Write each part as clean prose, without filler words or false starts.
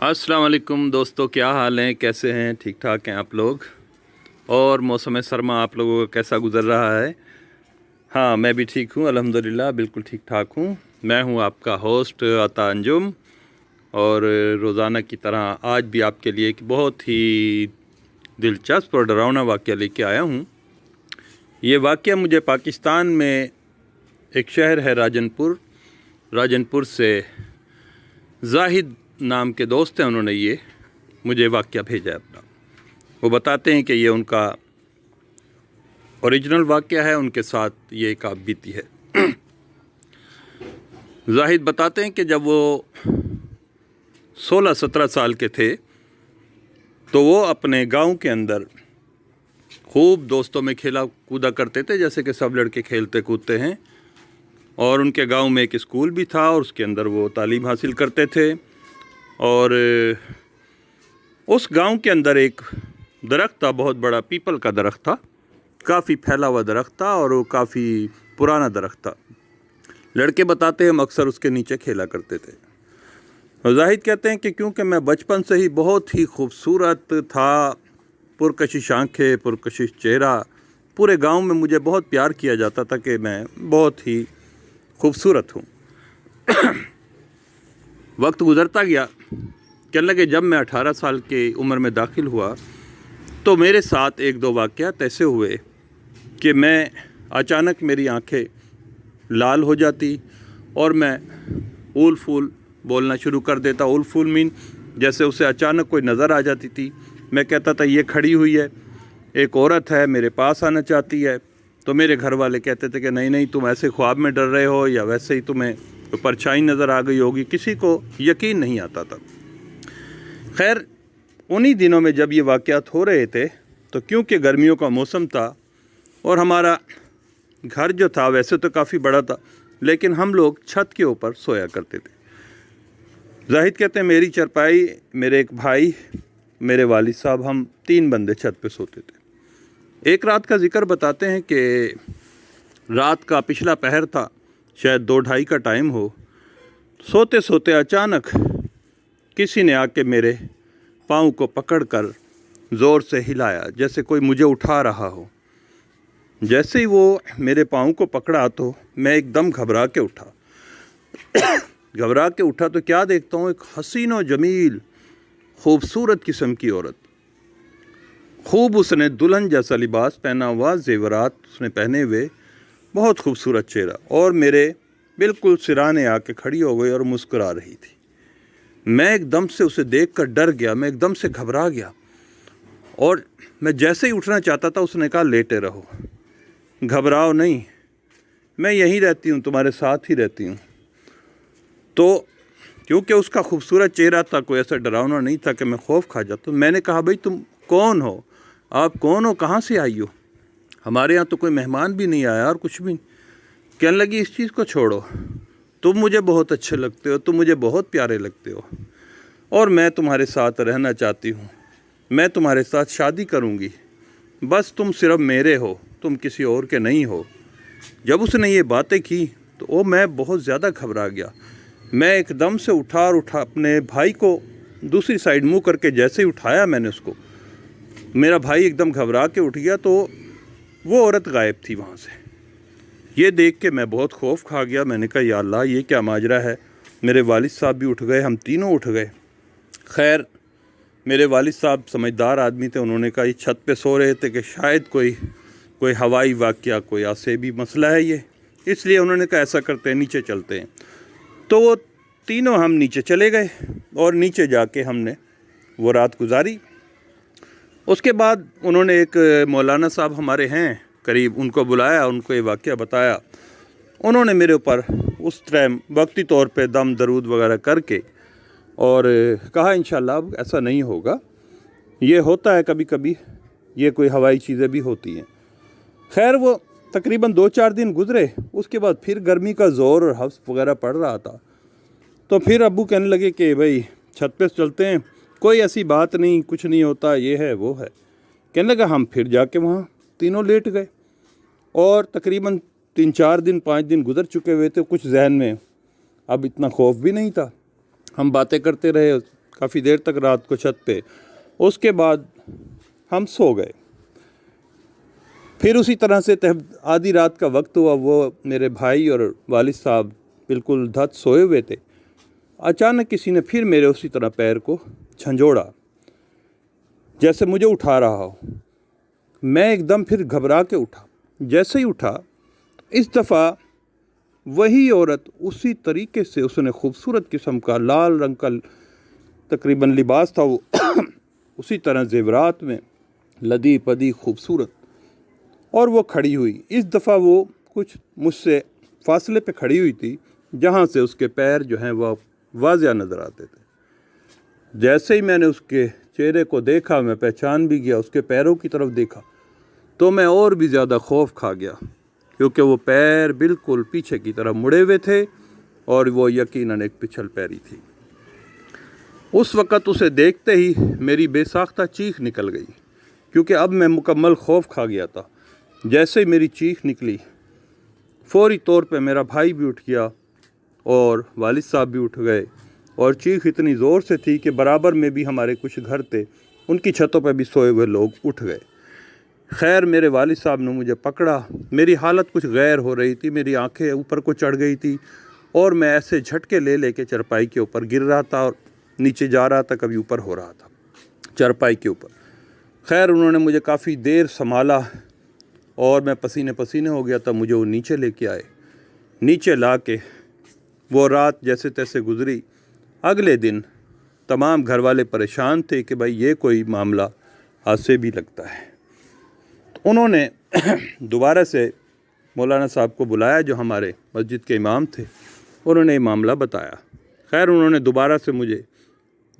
अस्सलाम वालेकुम दोस्तों, क्या हाल हैं? कैसे हैं? ठीक ठाक हैं आप लोग? और मौसम सरमा आप लोगों का कैसा गुज़र रहा है? हाँ, मैं भी ठीक हूँ अल्हम्दुलिल्लाह, बिल्कुल ठीक ठाक हूँ। मैं हूँ आपका होस्ट अता अंजुम, और रोज़ाना की तरह आज भी आपके लिए एक बहुत ही दिलचस्प और डरावना वाक़या लेके आया हूँ। ये वाक़या मुझे पाकिस्तान में एक शहर है राजनपुर से जाहिद नाम के दोस्त हैं, उन्होंने ये मुझे वाक़या भेजा है अपना। वो बताते हैं कि ये उनका ओरिजिनल वाक़या है, उनके साथ ये एक आप बीती है। जाहिद बताते हैं कि जब वो 16-17 साल के थे तो वो अपने गांव के अंदर खूब दोस्तों में खेला कूदा करते थे, जैसे कि सब लड़के खेलते कूदते हैं। और उनके गांव में एक स्कूल भी था और उसके अंदर वो तालीम हासिल करते थे। और उस गांव के अंदर एक दरख्त था, बहुत बड़ा पीपल का दरख्त था, काफ़ी फैला हुआ दरख्त था और वो काफ़ी पुराना दरख्त था। लड़के बताते हैं हम अक्सर उसके नीचे खेला करते थे। और जाहिद कहते हैं कि क्योंकि मैं बचपन से ही बहुत ही खूबसूरत था, पुरकशिश आँखें, पुरकशिश चेहरा, पूरे गांव में मुझे बहुत प्यार किया जाता था कि मैं बहुत ही खूबसूरत हूँ। वक्त गुज़रता गया, कहने लगे जब मैं 18 साल की उम्र में दाखिल हुआ तो मेरे साथ एक दो वाक़यात ऐसे हुए कि मैं अचानक मेरी आंखें लाल हो जाती और मैं ऊल फूल बोलना शुरू कर देता। ऊल फूल मीन जैसे उसे अचानक कोई नज़र आ जाती थी। मैं कहता था ये खड़ी हुई है, एक औरत है, मेरे पास आना चाहती है। तो मेरे घर वाले कहते थे कि नहीं नहीं, तुम ऐसे ख्वाब में डर रहे हो या वैसे ही तुम्हें तो परछाई नज़र आ गई होगी। किसी को यकीन नहीं आता था। खैर, उन्हीं दिनों में जब ये वाक़यात हो रहे थे तो क्योंकि गर्मियों का मौसम था और हमारा घर जो था वैसे तो काफ़ी बड़ा था, लेकिन हम लोग छत के ऊपर सोया करते थे। जाहिद कहते हैं मेरी चरपाई, मेरे एक भाई, मेरे वालिद साहब, हम 3 बंदे छत पे सोते थे। एक रात का ज़िक्र बताते हैं कि रात का पिछला पहर था, शायद 2-2:30 का टाइम हो। सोते सोते अचानक किसी ने आके मेरे पाँव को पकड़कर ज़ोर से हिलाया, जैसे कोई मुझे उठा रहा हो। जैसे ही वो मेरे पाँव को पकड़ा तो मैं एकदम घबरा के उठा। घबरा के उठा तो क्या देखता हूँ, एक हसीन व जमील खूबसूरत किस्म की औरत। खूब उसने दुल्हन जैसा लिबास पहना हुआ, जेवरात उसने पहने हुए, बहुत खूबसूरत चेहरा, और मेरे बिल्कुल सिराने आके खड़ी हो गई और मुस्कुरा रही थी। मैं एकदम से उसे देखकर डर गया, मैं एकदम से घबरा गया और मैं जैसे ही उठना चाहता था उसने कहा लेटे रहो, घबराओ नहीं, मैं यहीं रहती हूँ, तुम्हारे साथ ही रहती हूँ। तो क्योंकि उसका खूबसूरत चेहरा था, कोई ऐसा डरावना नहीं था कि मैं खौफ खा जाता। तो मैंने कहा भाई तुम कौन हो, आप कौन हो, कहाँ से आई हो? हमारे यहाँ तो कोई मेहमान भी नहीं आया और कुछ भी नहीं। कहने लगी इस चीज़ को छोड़ो, तुम मुझे बहुत अच्छे लगते हो, तुम मुझे बहुत प्यारे लगते हो और मैं तुम्हारे साथ रहना चाहती हूँ, मैं तुम्हारे साथ शादी करूँगी, बस तुम सिर्फ मेरे हो, तुम किसी और के नहीं हो। जब उसने ये बातें की तो मैं बहुत ज़्यादा घबरा गया। मैं एकदम से उठा अपने भाई को दूसरी साइड मुँह करके जैसे ही उठाया मैंने उसको, मेरा भाई एकदम घबरा के उठ गया तो वो औरत गायब थी वहाँ से। ये देख के मैं बहुत खौफ खा गया। मैंने कहा या अल्लाह, ये क्या माजरा है। मेरे वालिद साहब भी उठ गए, हम तीनों उठ गए। खैर, मेरे वालिद साहब समझदार आदमी थे, उन्होंने कहा ये छत पे सो रहे थे कि शायद कोई हवाई वाक़या, कोई आसेबी मसला है ये, इसलिए उन्होंने कहा ऐसा करते हैं नीचे चलते हैं। तो वो तीनों हम नीचे चले गए और नीचे जाके हमने वो रात गुजारी। उसके बाद उन्होंने एक मौलाना साहब हमारे हैं करीब, उनको बुलाया, उनको ये वाक़या बताया। उन्होंने मेरे ऊपर उस टाइम वक्ती तौर पे दम दरूद वगैरह करके और कहा इंशाल्लाह अब ऐसा नहीं होगा, ये होता है कभी कभी, ये कोई हवाई चीज़ें भी होती हैं। खैर, वो तकरीबन 2-4 दिन गुज़रे, उसके बाद फिर गर्मी का ज़ोर और हफ्स वगैरह पड़ रहा था। तो फिर अब्बू कहने लगे कि भाई छत पे चलते हैं, कोई ऐसी बात नहीं, कुछ नहीं होता, ये है वो है। कहने लगा हम फिर जाके वहाँ तीनों लेट गए और तकरीबन 3-4 दिन 5 दिन गुजर चुके हुए थे। कुछ जहन में अब इतना खौफ भी नहीं था। हम बातें करते रहे, काफ़ी देर तक रात को छत पे। उसके बाद हम सो गए। फिर उसी तरह से आधी रात का वक्त हुआ, वो मेरे भाई और वालिद साहब बिल्कुल धत सोए हुए थे। अचानक किसी ने फिर मेरे उसी तरह पैर को झंझोड़ा, जैसे मुझे उठा रहा हो। मैं एकदम फिर घबरा के उठा। जैसे ही उठा, इस दफ़ा वही औरत उसी तरीके से, उसने खूबसूरत किस्म का लाल रंग का तकरीबन लिबास था, वो उसी तरह ज़ेवरात में लदी पदी खूबसूरत, और वो खड़ी हुई। इस दफ़ा वो कुछ मुझसे फासले पे खड़ी हुई थी, जहाँ से उसके पैर जो हैं वह वाज़िया नज़र आते थे। जैसे ही मैंने उसके चेहरे को देखा, मैं पहचान भी गया, उसके पैरों की तरफ देखा तो मैं और भी ज़्यादा खौफ खा गया, क्योंकि वो पैर बिल्कुल पीछे की तरफ मुड़े हुए थे और वो यकीनन एक पिछल पैरी थी। उस वक़्त उसे देखते ही मेरी बेसाख्ता चीख निकल गई, क्योंकि अब मैं मुकम्मल खौफ खा गया था। जैसे ही मेरी चीख निकली, फौरी तौर पे मेरा भाई भी उठ गया और वालिद साहब भी उठ गए, और चीख इतनी ज़ोर से थी कि बराबर में भी हमारे कुछ घर थे, उनकी छतों पर भी सोए हुए लोग उठ गए। खैर, मेरे वालिद साहब ने मुझे पकड़ा। मेरी हालत कुछ गैर हो रही थी, मेरी आंखें ऊपर को चढ़ गई थी और मैं ऐसे झटके ले लेके चारपाई के ऊपर गिर रहा था और नीचे जा रहा था, कभी ऊपर हो रहा था चारपाई के ऊपर। खैर, उन्होंने मुझे काफ़ी देर संभाला और मैं पसीने पसीने हो गया था। मुझे वो नीचे लेके आए। नीचे ला के वो रात जैसे तैसे गुजरी। अगले दिन तमाम घर वाले परेशान थे कि भाई ये कोई मामला आज से भी लगता है। तो उन्होंने दोबारा से मौलाना साहब को बुलाया, जो हमारे मस्जिद के इमाम थे। उन्होंने ये मामला बताया। खैर, उन्होंने दोबारा से मुझे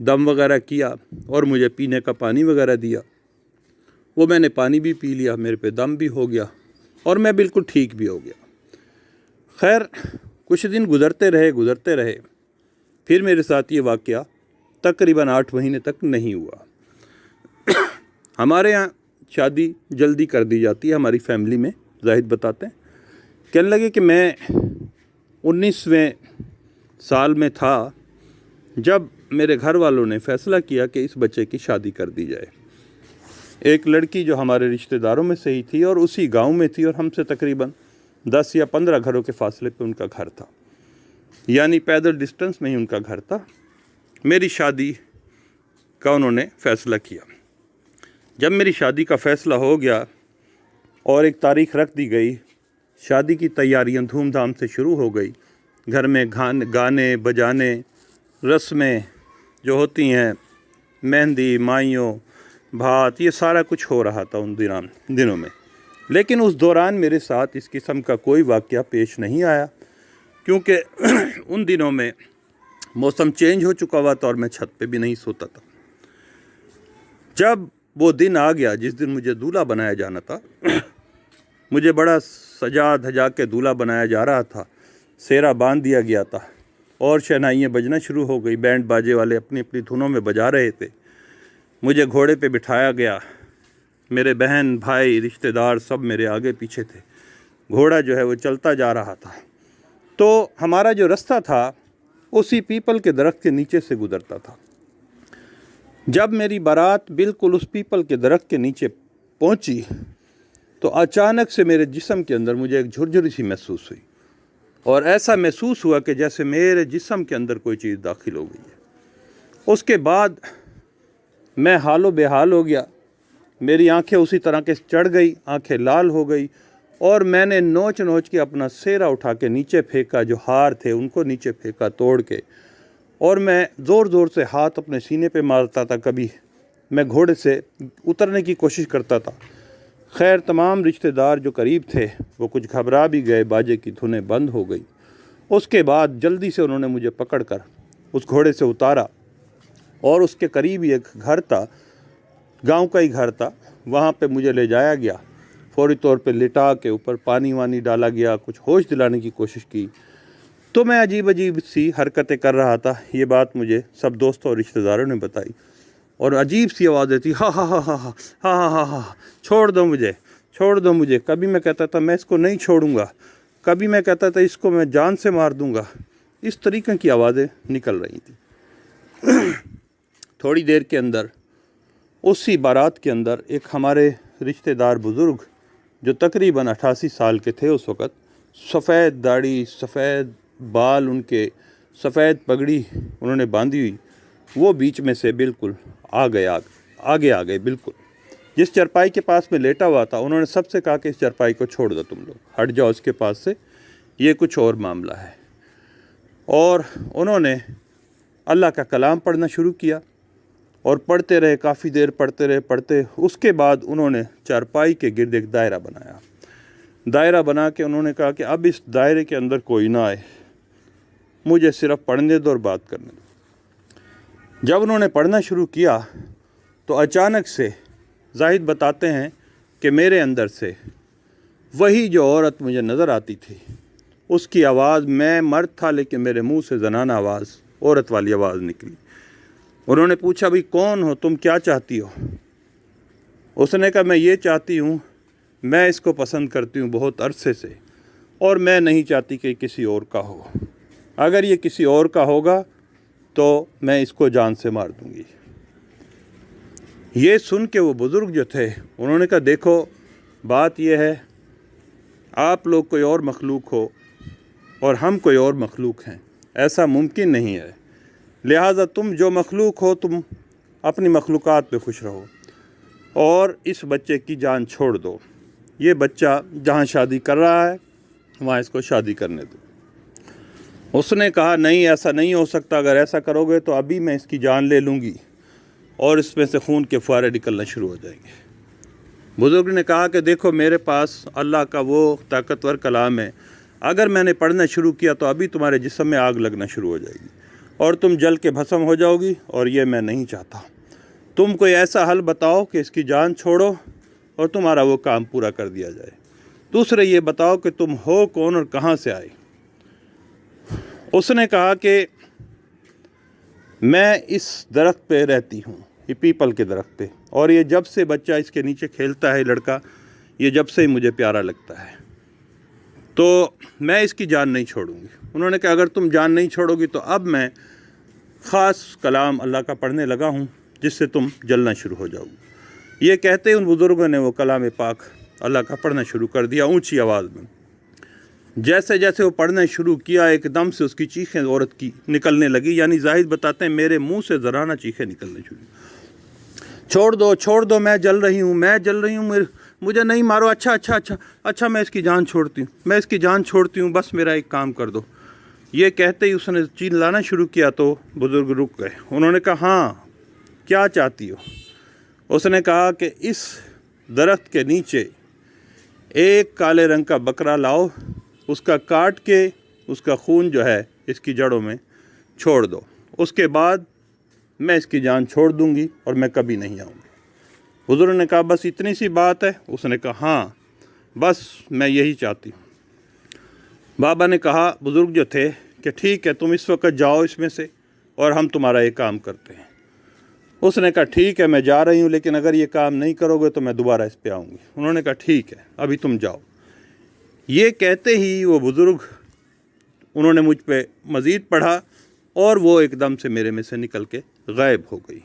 दम वगैरह किया और मुझे पीने का पानी वगैरह दिया। वो मैंने पानी भी पी लिया, मेरे पे दम भी हो गया और मैं बिल्कुल ठीक भी हो गया। खैर, कुछ दिन गुज़रते रहे। फिर मेरे साथ ये वाक़या तकरीबन 8 महीने तक नहीं हुआ। हमारे यहाँ शादी जल्दी कर दी जाती है हमारी फैमिली में, जाहिद बताते हैं। कहने लगे कि मैं 19वें साल में था जब मेरे घर वालों ने फ़ैसला किया कि इस बच्चे की शादी कर दी जाए। एक लड़की जो हमारे रिश्तेदारों में से ही थी और उसी गांव में थी, और हमसे तकरीबन 10 या 15 घरों के फासले पे उनका घर था, यानी पैदल डिस्टेंस में ही उनका घर था। मेरी शादी का उन्होंने फ़ैसला किया। जब मेरी शादी का फ़ैसला हो गया और एक तारीख़ रख दी गई, शादी की तैयारियां धूमधाम से शुरू हो गई। घर में गाने बजाने, रस्में जो होती हैं, मेहंदी, माइयों, भात, ये सारा कुछ हो रहा था उन दिनों में। लेकिन उस दौरान मेरे साथ इस किस्म का कोई वाक़या पेश नहीं आया, क्योंकि उन दिनों में मौसम चेंज हो चुका हुआ था और मैं छत पे भी नहीं सोता था। जब वो दिन आ गया जिस दिन मुझे दूल्हा बनाया जाना था, मुझे बड़ा सजा धजा के दूल्हा बनाया जा रहा था। सेहरा बांध दिया गया था और शहनाइयाँ बजना शुरू हो गई। बैंड बाजे वाले अपनी अपनी धुनों में बजा रहे थे। मुझे घोड़े पे बिठाया गया। मेरे बहन भाई रिश्तेदार सब मेरे आगे पीछे थे। घोड़ा जो है वो चलता जा रहा था। तो हमारा जो रास्ता था उसी पीपल के दरख्त के नीचे से गुज़रता था। जब मेरी बारात बिल्कुल उस पीपल के दरख्त के नीचे पहुंची, तो अचानक से मेरे जिस्म के अंदर मुझे एक झुरझुरी सी महसूस हुई, और ऐसा महसूस हुआ कि जैसे मेरे जिस्म के अंदर कोई चीज़ दाखिल हो गई है। उसके बाद मैं हालो बेहाल हो गया। मेरी आंखें उसी तरह के चढ़ गई, आंखें लाल हो गई, और मैंने नोच नोच के अपना सेहरा उठा के नीचे फेंका। जो हार थे उनको नीचे फेंका तोड़ के, और मैं ज़ोर ज़ोर से हाथ अपने सीने पे मारता था। कभी मैं घोड़े से उतरने की कोशिश करता था। खैर, तमाम रिश्तेदार जो करीब थे वो कुछ घबरा भी गए। बाजे की धुनें बंद हो गई। उसके बाद जल्दी से उन्होंने मुझे पकड़कर उस घोड़े से उतारा, और उसके करीब ही एक घर था, गांव का ही घर था। वहाँ पे मुझे ले जाया गया। फौरी तौर पे लिटा के ऊपर पानी वानी डाला गया, कुछ होश दिलाने की कोशिश की। तो मैं अजीब अजीब सी हरकतें कर रहा था। ये बात मुझे सब दोस्तों और रिश्तेदारों ने बताई, और अजीब सी आवाज़ें थी, हा हा हा हा हा हा हा हा हा, छोड़ दो मुझे, छोड़ दो मुझे। कभी मैं कहता था मैं इसको नहीं छोड़ूंगा, कभी मैं कहता था इसको मैं जान से मार दूंगा। इस तरीके की आवाज़ें निकल रही थी। थोड़ी देर के अंदर उसी बारात के अंदर एक हमारे रिश्तेदार बुज़ुर्ग जो तकरीबन 88 साल के थे उस वक़्त, सफ़ेद दाढ़ी, सफ़ेद बाल, उनके सफ़ेद पगड़ी उन्होंने बांधी हुई, वो बीच में से बिल्कुल आगे आ गए। बिल्कुल जिस चरपाई के पास में लेटा हुआ था, उन्होंने सबसे कहा कि इस चरपाई को छोड़ दो, तुम लोग हट जाओ इसके पास से, ये कुछ और मामला है। और उन्होंने अल्लाह का कलाम पढ़ना शुरू किया और पढ़ते रहे, काफ़ी देर पढ़ते उसके बाद उन्होंने चारपाई के गिर्द एक दायरा बनाया। दायरा बना के उन्होंने कहा कि अब इस दायरे के अंदर कोई ना आए, मुझे सिर्फ पढ़ने दो और बात करने दो। जब उन्होंने पढ़ना शुरू किया तो अचानक से जाहिद बताते हैं कि मेरे अंदर से वही जो औरत मुझे नज़र आती थी, उसकी आवाज़, मैं मर्द था लेकिन मेरे मुंह से ज़नाना आवाज़, औरत वाली आवाज़ निकली। उन्होंने पूछा, भाई कौन हो तुम, क्या चाहती हो? उसने कहा, मैं ये चाहती हूँ, मैं इसको पसंद करती हूँ बहुत अरसे से और मैं नहीं चाहती कि किसी और का हो। अगर ये किसी और का होगा तो मैं इसको जान से मार दूँगी। ये सुन के वो बुज़ुर्ग जो थे उन्होंने कहा, देखो बात यह है, आप लोग कोई और मखलूक हो और हम कोई और मखलूक हैं, ऐसा मुमकिन नहीं है। लिहाजा तुम जो मखलूक हो तुम अपनी मखलूक़ात पे खुश रहो और इस बच्चे की जान छोड़ दो। ये बच्चा जहाँ शादी कर रहा है वहाँ इसको शादी करने दो। उसने कहा, नहीं ऐसा नहीं हो सकता, अगर ऐसा करोगे तो अभी मैं इसकी जान ले लूँगी और इसमें से खून के फुहारे निकलना शुरू हो जाएंगे। बुज़ुर्ग ने कहा कि देखो मेरे पास अल्लाह का वो ताकतवर कलाम है, अगर मैंने पढ़ना शुरू किया तो अभी तुम्हारे जिस्म में आग लगना शुरू हो जाएगी और तुम जल के भस्म हो जाओगी और ये मैं नहीं चाहता। तुम कोई ऐसा हल बताओ कि इसकी जान छोड़ो और तुम्हारा वो काम पूरा कर दिया जाए। दूसरे ये बताओ कि तुम हो कौन और कहाँ से आए। उसने कहा कि मैं इस दरख्त पे रहती हूँ, ये पीपल के दरख्त पे, और ये जब से बच्चा इसके नीचे खेलता है लड़का, ये जब से ही मुझे प्यारा लगता है, तो मैं इसकी जान नहीं छोड़ूंगी। उन्होंने कहा, अगर तुम जान नहीं छोड़ोगी तो अब मैं ख़ास कलाम अल्लाह का पढ़ने लगा हूँ जिससे तुम जलना शुरू हो जाओगी। ये कहते ही उन बुज़ुर्गों ने वो कलाम पाक अल्लाह का पढ़ना शुरू कर दिया ऊंची आवाज़ में। जैसे जैसे वो पढ़ना शुरू किया एकदम से उसकी चीखें औरत की निकलने लगी, यानी जाहिद बताते हैं मेरे मुंह से ज़राना चीखें निकलने शुरू। छोड़ दो, मैं जल रही हूँ, मुझे नहीं मारो, अच्छा मैं इसकी जान छोड़ती हूँ, बस मेरा एक काम कर दो। ये कहते ही उसने चिल्लाना शुरू किया तो बुज़ुर्ग रुक गए। उन्होंने कहा, हाँ क्या चाहती हो? उसने कहा कि इस दरख्त के नीचे एक काले रंग का बकरा लाओ, उसका काट के उसका खून जो है इसकी जड़ों में छोड़ दो, उसके बाद मैं इसकी जान छोड़ दूंगी और मैं कभी नहीं आऊँगी। बुज़ुर्ग ने कहा, बस इतनी सी बात है? उसने कहा, हाँ बस मैं यही चाहती हूँ। बाबा ने कहा, बुज़ुर्ग जो थे, कि ठीक है तुम इस वक्त जाओ इसमें से और हम तुम्हारा ये काम करते हैं। उसने कहा, ठीक है मैं जा रही हूँ, लेकिन अगर ये काम नहीं करोगे तो मैं दोबारा इस पे आऊँगी। उन्होंने कहा, ठीक है अभी तुम जाओ। ये कहते ही वो बुज़ुर्ग, उन्होंने मुझ पे मज़ीद पढ़ा और वो एकदम से मेरे में से निकल के गायब हो गई।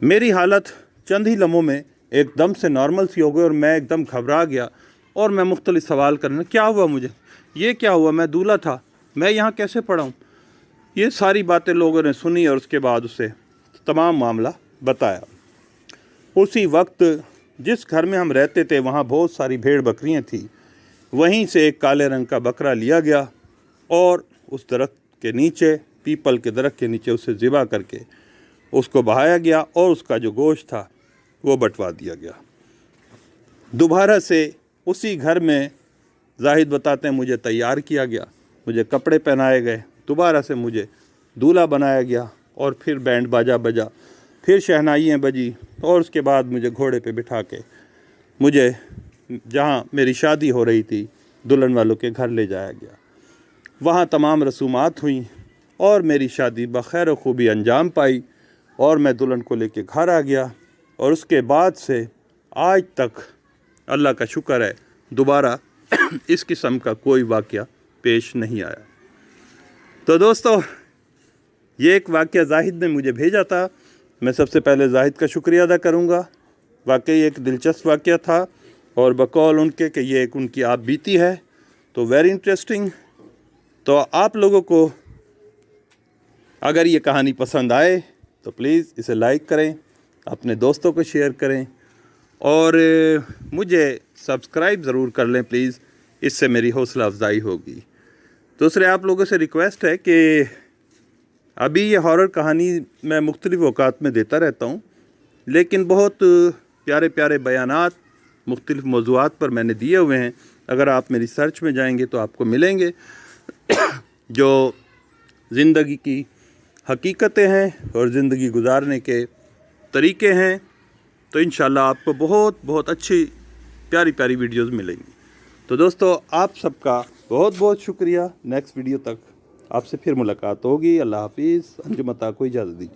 मेरी हालत चंद ही लम्हों में एकदम से नॉर्मल सी हो गई और मैं एकदम घबरा गया और मैं मुख्तलिफ सवाल करने, क्या हुआ मुझे, ये क्या हुआ, मैं दूल्हा था, मैं यहाँ कैसे पड़ा हूँ। ये सारी बातें लोगों ने सुनी और उसके बाद उसे तमाम मामला बताया। उसी वक्त जिस घर में हम रहते थे वहाँ बहुत सारी भेड़ बकरियाँ थी, वहीं से एक काले रंग का बकरा लिया गया और उस दरख्त के नीचे, पीपल के दरख्त के नीचे उसे ज़िबा करके उसको बहाया गया और उसका जो गोश्त था वो बंटवा दिया गया। दोबारा से उसी घर में जाहिद बताते हैं मुझे तैयार किया गया, मुझे कपड़े पहनाए गए, दोबारा से मुझे दूल्हा बनाया गया और फिर बैंड बाजा बजा, फिर शहनाइयाँ बजी और उसके बाद मुझे घोड़े पे बिठा के मुझे जहाँ मेरी शादी हो रही थी दुल्हन वालों के घर ले जाया गया। वहाँ तमाम रसूमात हुई और मेरी शादी बखैर खूबी अंजाम पाई और मैं दुल्हन को लेके घर आ गया। और उसके बाद से आज तक अल्लाह का शुक्र है दोबारा इस किस्म का कोई वाक़या पेश नहीं आया। तो दोस्तों, ये एक वाक़या जाहिद ने मुझे भेजा था। मैं सबसे पहले जाहिद का शुक्रिया अदा करूँगा। वाकई एक दिलचस्प वाक़या था और बकौल उनके कि ये एक उनकी आप बीती है, तो वेरी इंटरेस्टिंग। तो आप लोगों को अगर ये कहानी पसंद आए तो प्लीज़ इसे लाइक करें, अपने दोस्तों को शेयर करें और मुझे सब्सक्राइब ज़रूर कर लें प्लीज़, इससे मेरी हौसला अफजाई होगी। दूसरे आप लोगों से रिक्वेस्ट है कि अभी ये हॉरर कहानी मैं मुख्तलिफ़ औकात में देता रहता हूँ, लेकिन बहुत प्यारे प्यारे बयानात मुख्तलिफ़ मौज़ूआत पर मैंने दिए हुए हैं। अगर आप मेरी सर्च में जाएंगे तो आपको मिलेंगे जो ज़िंदगी की हकीकतें हैं और ज़िंदगी गुजारने के तरीक़े हैं। तो इंशाल्लाह आपको बहुत बहुत अच्छी प्यारी प्यारी वीडियोज़ मिलेंगी। तो दोस्तों, आप सबका बहुत बहुत शुक्रिया। नेक्स्ट वीडियो तक आपसे फिर मुलाकात होगी। अल्लाह हाफिज़। अंजुम अता को इजाज़त दीजिए।